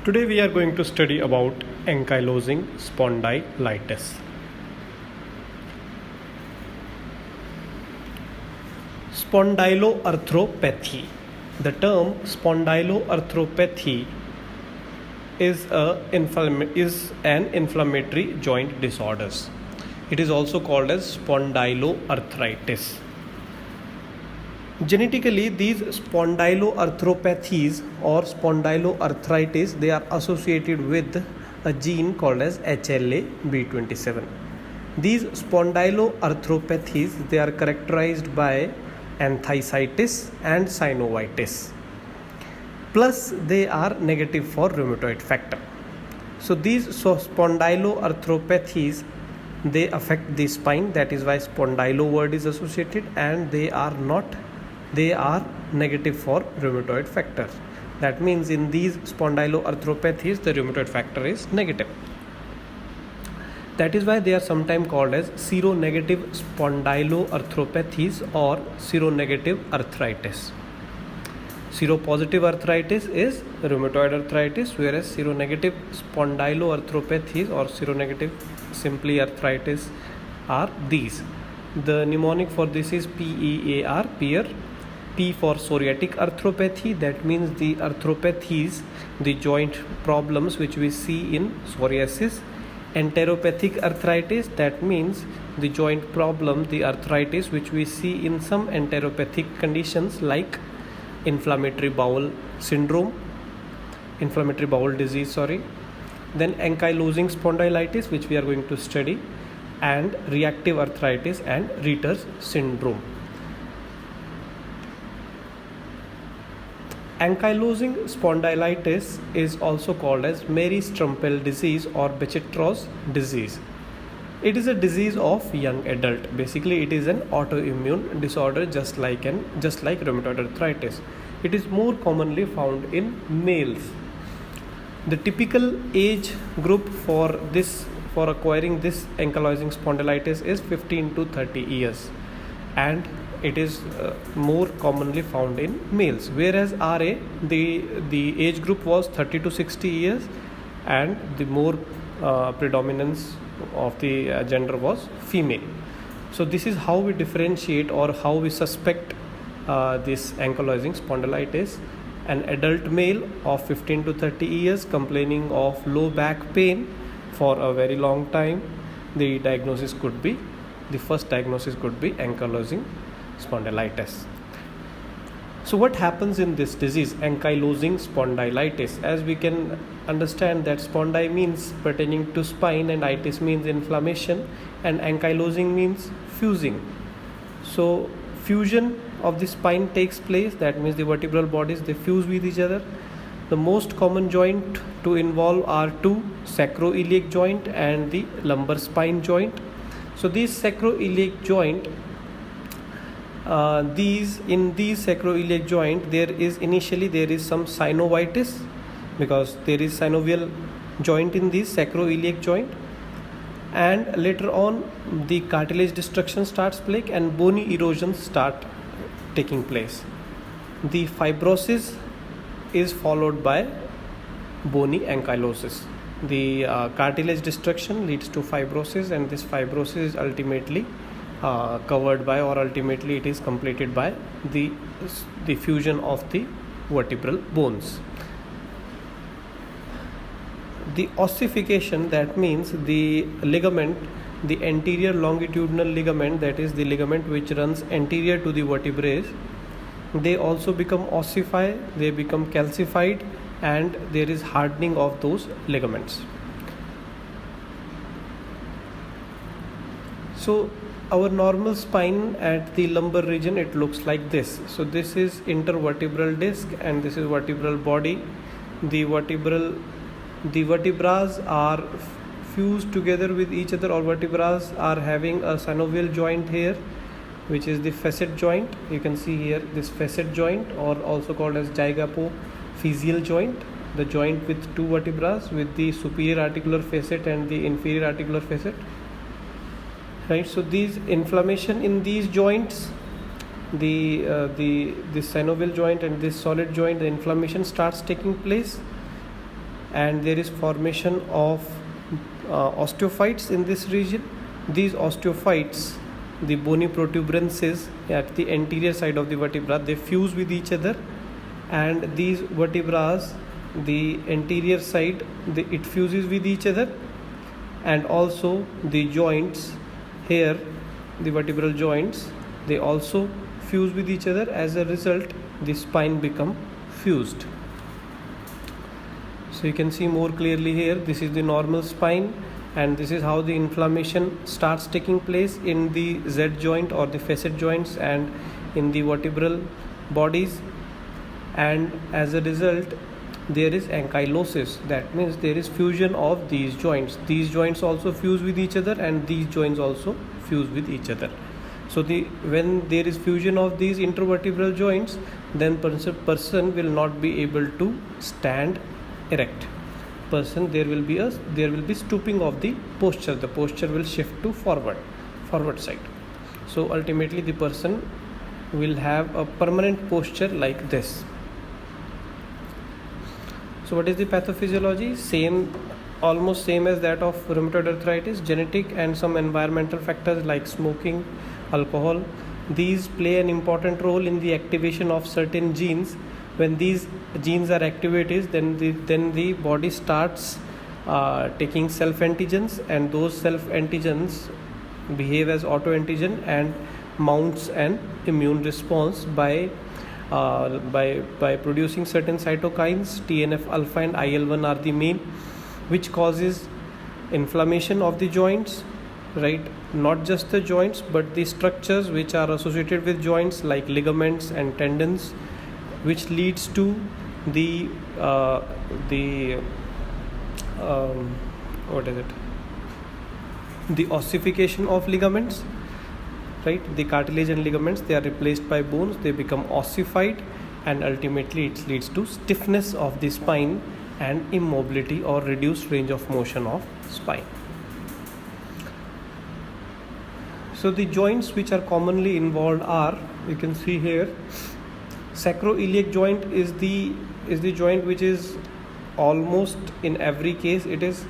Today we are going to study about ankylosing spondylitis. Spondyloarthropathy. The term spondyloarthropathy is an inflammatory joint disorder. It is also called as spondyloarthritis. Genetically, these spondyloarthropathies or spondyloarthritis, they are associated with a gene called as HLA-B27. These spondyloarthropathies, they are characterized by enthesitis and synovitis. Plus, they are negative for rheumatoid factor. So these spondyloarthropathies, they affect the spine. That is why spondylo word is associated, and they are negative for rheumatoid factor. That means in these spondyloarthropathies, the rheumatoid factor is negative. That is why they are sometimes called as seronegative spondyloarthropathies or seronegative arthritis. Seropositive arthritis is rheumatoid arthritis, whereas seronegative spondyloarthropathies or seronegative simply arthritis are these. The mnemonic for this is PEAR, PEAR. P for psoriatic arthropathy, that means the arthropathies, the joint problems which we see in psoriasis. Enteropathic arthritis, that means the joint problem, the arthritis which we see in some enteropathic conditions like inflammatory bowel disease. Then ankylosing spondylitis, which we are going to study, and reactive arthritis and Retter's syndrome. Ankylosing spondylitis is also called as Mary-Strumpel disease or Bechetros disease. It is a disease of young adult. Basically, it is an autoimmune disorder just like rheumatoid arthritis. It is more commonly found in males. The typical age group for acquiring this ankylosing spondylitis is 15 to 30 years, and it is more commonly found in males, whereas RA, the age group was 30 to 60 years, and the more predominance of the gender was female. So this is how we differentiate or how we suspect this ankylosing spondylitis. An adult male of 15 to 30 years complaining of low back pain for a very long time, the first diagnosis could be ankylosing spondylitis. So what happens in this disease, ankylosing spondylitis? As we can understand that spondy means pertaining to spine and itis means inflammation, and ankylosing means fusing. So fusion of the spine takes place, that means the vertebral bodies, they fuse with each other. The most common joint to involve are two, sacroiliac joint and the lumbar spine joint. So these sacroiliac joint, in these sacroiliac joint, there is some synovitis, because there is synovial joint in this sacroiliac joint, and later on the cartilage destruction starts place and bony erosions start taking place. The fibrosis is followed by bony ankylosis. The cartilage destruction leads to fibrosis, and this fibrosis is ultimately covered by, or ultimately it is completed by the fusion of the vertebral bones. The ossification, that means the ligament, the anterior longitudinal ligament, that is the ligament which runs anterior to the vertebrae, they also become ossified, they become calcified, and there is hardening of those ligaments. So our normal spine at the lumbar region, it looks like this. So this is intervertebral disc and this is vertebral body. The vertebrae are fused together with each other, or vertebrae are having a synovial joint here, which is the facet joint. You can see here this facet joint, or also called as zygapophyseal joint, the joint with two vertebrae with the superior articular facet and the inferior articular facet. Right, so these inflammation in these joints, the synovial joint and this solid joint, the inflammation starts taking place, and there is formation of osteophytes in this region. These osteophytes, the bony protuberances at the anterior side of the vertebra, they fuse with each other, and these vertebrae, the anterior side, it fuses with each other, and also the joints here, the vertebral joints, they also fuse with each other. As a result, the spine become fused. So you can see more clearly here, this is the normal spine, and this is how the inflammation starts taking place in the Z joint or the facet joints and in the vertebral bodies. And as a result, there is ankylosis. That means there is fusion of these joints. These joints also fuse with each other, and these joints also fuse with each other. So when there is fusion of these intervertebral joints, then person will not be able to stand erect. There will be stooping of the posture. The posture will shift to forward side. So ultimately the person will have a permanent posture like this. So what is the pathophysiology? Almost same as that of rheumatoid arthritis. Genetic and some environmental factors like smoking, alcohol, these play an important role in the activation of certain genes. When these genes are activated, then the body starts taking self-antigens, and those self-antigens behave as autoantigen and mounts an immune response by producing certain cytokines. TNF alpha and IL-1 are the main, which causes inflammation of the joints, right? Not just the joints, but the structures which are associated with joints like ligaments and tendons, which leads to the ossification of ligaments, right? The cartilage and ligaments, they are replaced by bones, they become ossified, and ultimately it leads to stiffness of the spine and immobility or reduced range of motion of spine. So the joints which are commonly involved are, you can see here, sacroiliac joint is the joint which is almost in every case it is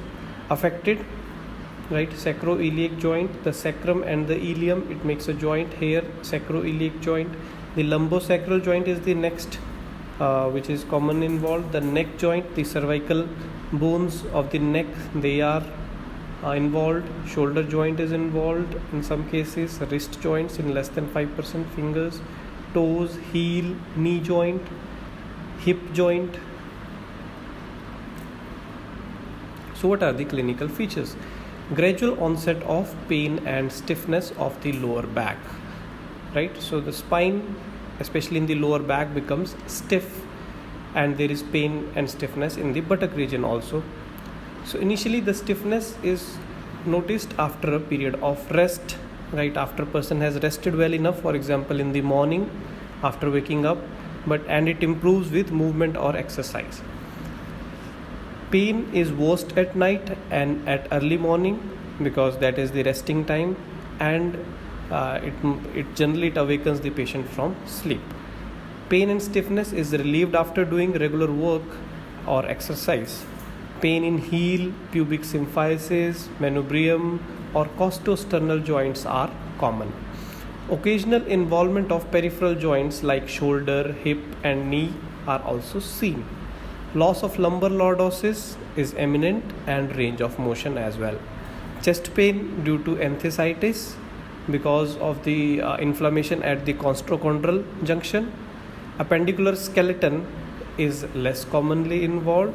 affected, right? Sacroiliac joint, the sacrum and the ilium, it makes a joint here, sacroiliac joint. The lumbosacral joint is the next which is commonly involved. The neck joint, the cervical bones of the neck, they are involved. Shoulder joint is involved in some cases. Wrist joints in less than 5%. Fingers, toes, heel, knee joint, hip joint. So what are the clinical features? Gradual onset of pain and stiffness of the lower back, right? So the spine, especially in the lower back, becomes stiff, and there is pain and stiffness in the buttock region also. So initially the stiffness is noticed after a period of rest, right? After a person has rested well enough, for example in the morning after waking up, and it improves with movement or exercise. Pain is worst at night and at early morning, because that is the resting time, and it generally awakens the patient from sleep. Pain and stiffness is relieved after doing regular work or exercise. Pain in heel, pubic symphysis, manubrium or costosternal joints are common. Occasional involvement of peripheral joints like shoulder, hip and knee are also seen. Loss of lumbar lordosis is eminent, and range of motion as well. Chest pain due to enthesitis because of the inflammation at the costochondral junction. Appendicular skeleton is less commonly involved.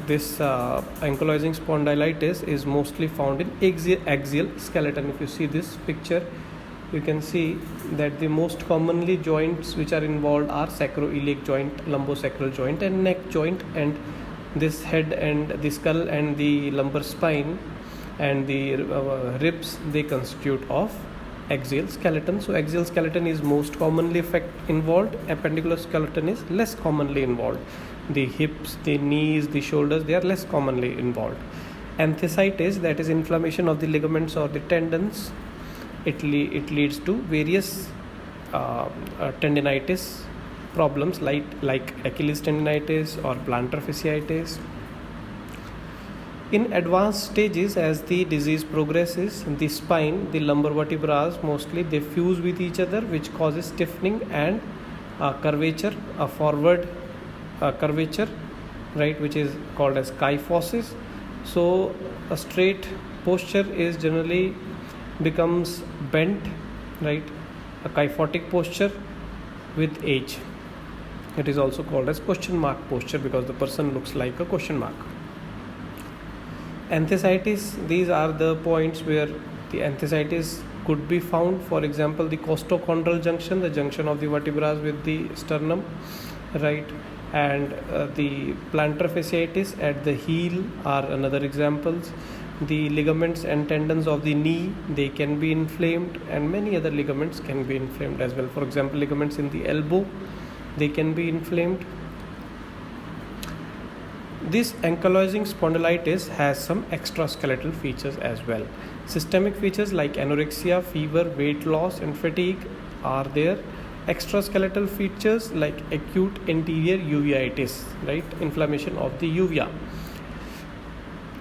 This ankylosing spondylitis is mostly found in axial skeleton. If you see this picture, you can see that the most commonly joints which are involved are sacroiliac joint, lumbosacral joint and neck joint, and this head and the skull and the lumbar spine and the ribs, they constitute of axial skeleton. So axial skeleton is most commonly involved, appendicular skeleton is less commonly involved. The hips, the knees, the shoulders, they are less commonly involved. Enthesitis, that is inflammation of the ligaments or the tendons, it leads to various tendinitis problems like Achilles tendinitis or plantar fasciitis. In advanced stages, as the disease progresses, the spine, the lumbar vertebrae mostly, they fuse with each other, which causes stiffening and curvature, a forward curvature, right, which is called as kyphosis. So a straight posture is generally becomes bent, right, a kyphotic posture with age. It is also called as question mark posture because the person looks like a question mark. Enthesitis, these are the points where the enthesitis could be found. For example, the costochondral junction, the junction of the vertebrae with the sternum, right, and the plantar fasciitis at the heel are another examples. The ligaments and tendons of the knee, they can be inflamed, and many other ligaments can be inflamed as well. For example, ligaments in the elbow, they can be inflamed. This ankylosing spondylitis has some extraskeletal features as well. Systemic features like anorexia, fever, weight loss, and fatigue are there. Extraskeletal features like acute anterior uveitis, right, inflammation of the uvea,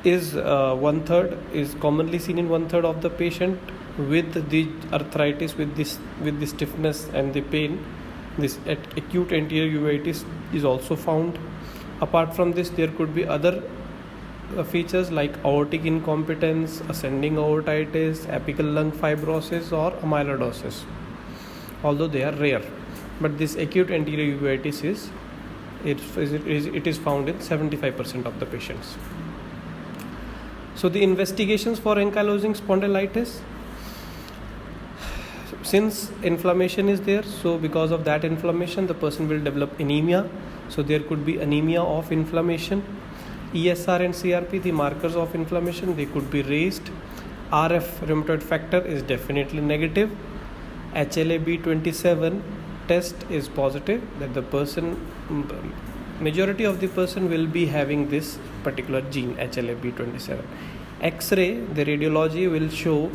is commonly seen in 1/3 of the patient with the arthritis, with the stiffness and the pain. This acute anterior uveitis is also found. Apart from this, there could be other features like aortic incompetence, ascending aortitis, apical lung fibrosis, or amyloidosis, although they are rare. But this acute anterior uveitis is found in 75% of the patients. So the investigations for ankylosing spondylitis, since inflammation is there, so because of that inflammation, the person will develop anemia. So there could be anemia of inflammation. ESR and CRP, the markers of inflammation, they could be raised. RF, rheumatoid factor, is definitely negative. HLA-B27 test is positive, that the person, majority of the person will be having this particular gene, HLA-B27. X-ray, the radiology will show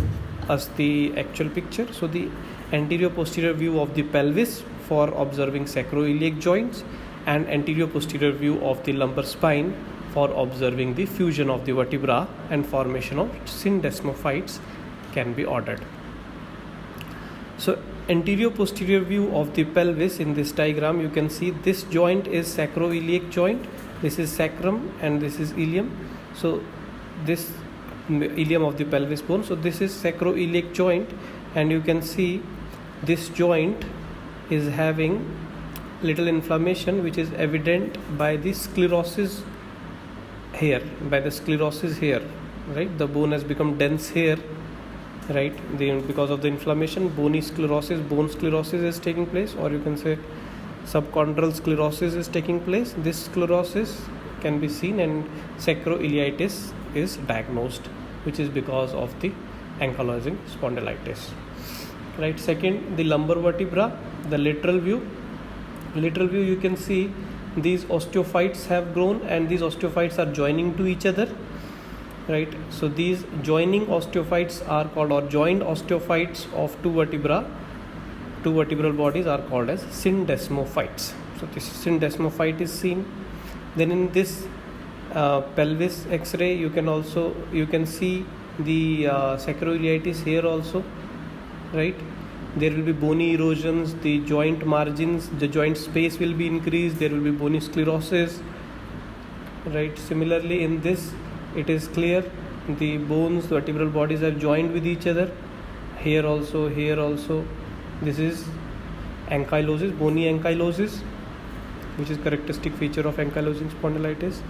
us the actual picture. So the anterior posterior view of the pelvis for observing sacroiliac joints, and anterior posterior view of the lumbar spine for observing the fusion of the vertebra and formation of syndesmophytes can be ordered. So anterior posterior view of the pelvis, in this diagram you can see this joint is sacroiliac joint, this is sacrum and this is ilium. So this ilium of the pelvis bone, so this is sacroiliac joint, and you can see this joint is having little inflammation, which is evident by the sclerosis here, right, the bone has become dense here, right, because of the inflammation. Bone sclerosis is taking place, or you can say subchondral sclerosis is taking place. This sclerosis can be seen, and sacroiliitis is diagnosed, which is because of the ankylosing spondylitis, right. Second, the lumbar vertebra, the lateral view, you can see these osteophytes have grown, and these osteophytes are joining to each other, right. So these joining osteophytes are called, or joined osteophytes of two vertebral bodies are called as syndesmophytes. So this syndesmophyte is seen. Then in this pelvis X-ray, you can see the sacroiliitis here also, right. There will be bony erosions, the joint margins, the joint space will be increased, there will be bony sclerosis, right. Similarly in this, it is clear the bones, vertebral bodies are joined with each other, here also. This is ankylosis, bony ankylosis, which is characteristic feature of ankylosing spondylitis.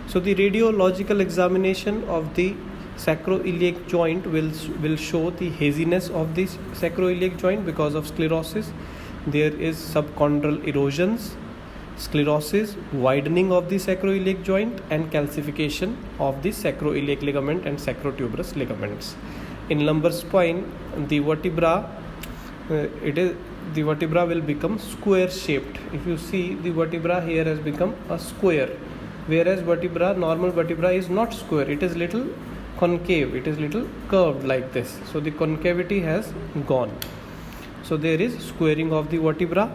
So the radiological examination of the sacroiliac joint will show the haziness of this sacroiliac joint because of sclerosis. There is subchondral erosions, sclerosis, widening of the sacroiliac joint, and calcification of the sacroiliac ligament and sacrotuberous ligaments. In lumbar spine, the vertebra will become square shaped. If you see, the vertebra here has become a square, whereas normal vertebra is not square, it is little concave, it is little curved like this. So the concavity has gone. So there is squaring of the vertebra,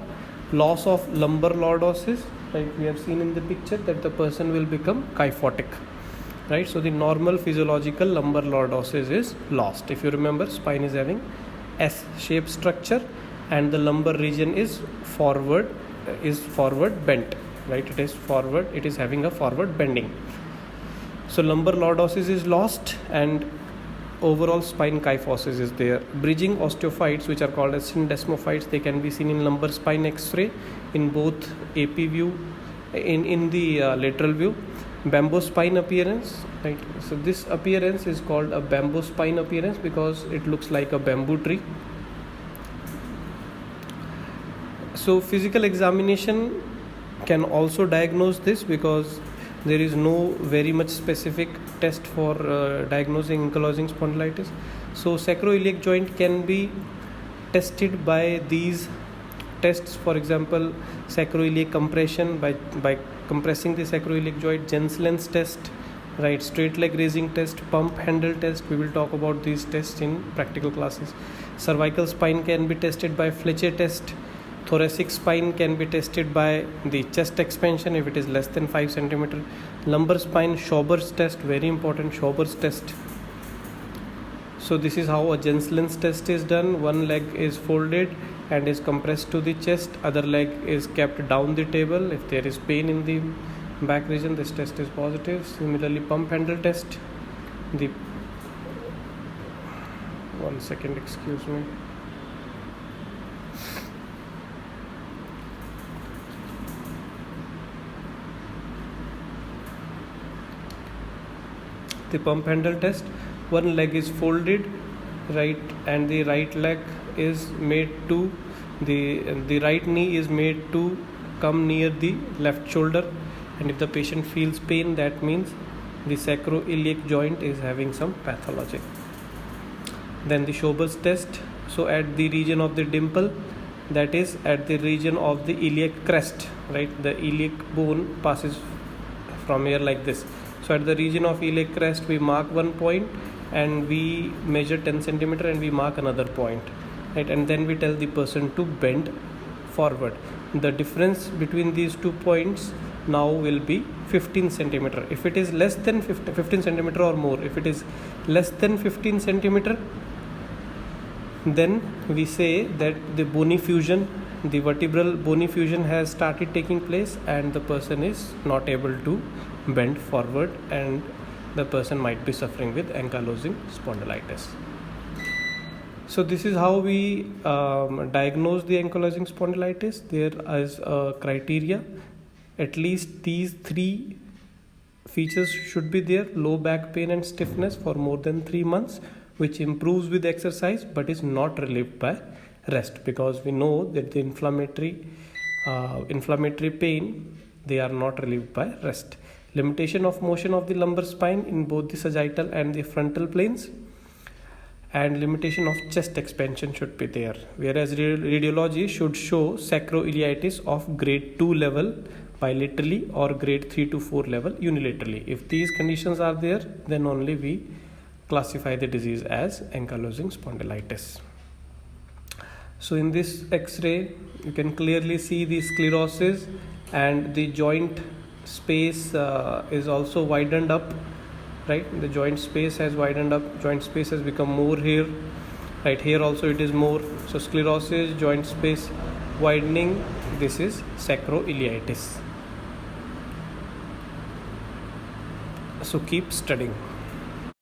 loss of lumbar lordosis, like we have seen in the picture, that the person will become kyphotic. right? So the normal physiological lumbar lordosis is lost. If you remember, spine is having S-shaped structure and the lumbar region is forward bent, right? It is having a forward bending. So lumbar lordosis is lost and overall spine kyphosis is there. Bridging osteophytes, which are called as syndesmophytes, they can be seen in lumbar spine X-ray in both AP view, in the lateral view. Bamboo spine appearance, right? So this appearance is called a bamboo spine appearance because it looks like a bamboo tree. So physical examination can also diagnose this because there is no very much specific test for diagnosing ankylosing spondylitis. So sacroiliac joint can be tested by these tests. For example, sacroiliac compression by compressing the sacroiliac joint, Jensen's test, right? Straight leg raising test, pump handle test. We will talk about these tests in practical classes. Cervical spine can be tested by Fletcher test. Thoracic spine can be tested by the chest expansion if it is less than 5 cm. Lumbar spine, Schauber's test, very important, Schauber's test. So this is how a Jensen's test is done. One leg is folded and is compressed to the chest, other leg is kept down the table. If there is pain in the back region, this test is positive. Similarly, pump handle test. One second, excuse me. The pump handle test, one leg is folded, right, and the right leg is made to the right knee is made to come near the left shoulder, and if the patient feels pain, that means the sacroiliac joint is having some pathology. Then the Schauber's test, so at the region of the dimple, that is at the region of the iliac crest, right, the iliac bone passes from here like this. So at the region of iliac crest, we mark one point and we measure 10 cm and we mark another point, right? And then we tell the person to bend forward. The difference between these 2 points now will be 15 cm. If it is less than 15 cm or more, if it is less than 15 cm, then we say that the bony fusion, the vertebral bony fusion has started taking place and the person is not able to bend forward and the person might be suffering with ankylosing spondylitis. So this is how we diagnose the ankylosing spondylitis. There is a criteria. At least these 3 features should be there: low back pain and stiffness for more than 3 months, which improves with exercise but is not relieved by rest, because we know that the inflammatory pain, they are not relieved by rest. Limitation of motion of the lumbar spine in both the sagittal and the frontal planes, and limitation of chest expansion should be there. Whereas radiology should show sacroiliitis of grade 2 level bilaterally or grade 3 to 4 level unilaterally. If these conditions are there, then only we classify the disease as ankylosing spondylitis. So in this X-ray, you can clearly see the sclerosis, and the joint space is also widened up, right? The joint space has widened up, joint space has become more here, right? Here also it is more. So sclerosis, joint space widening, this is sacroiliitis. So keep studying.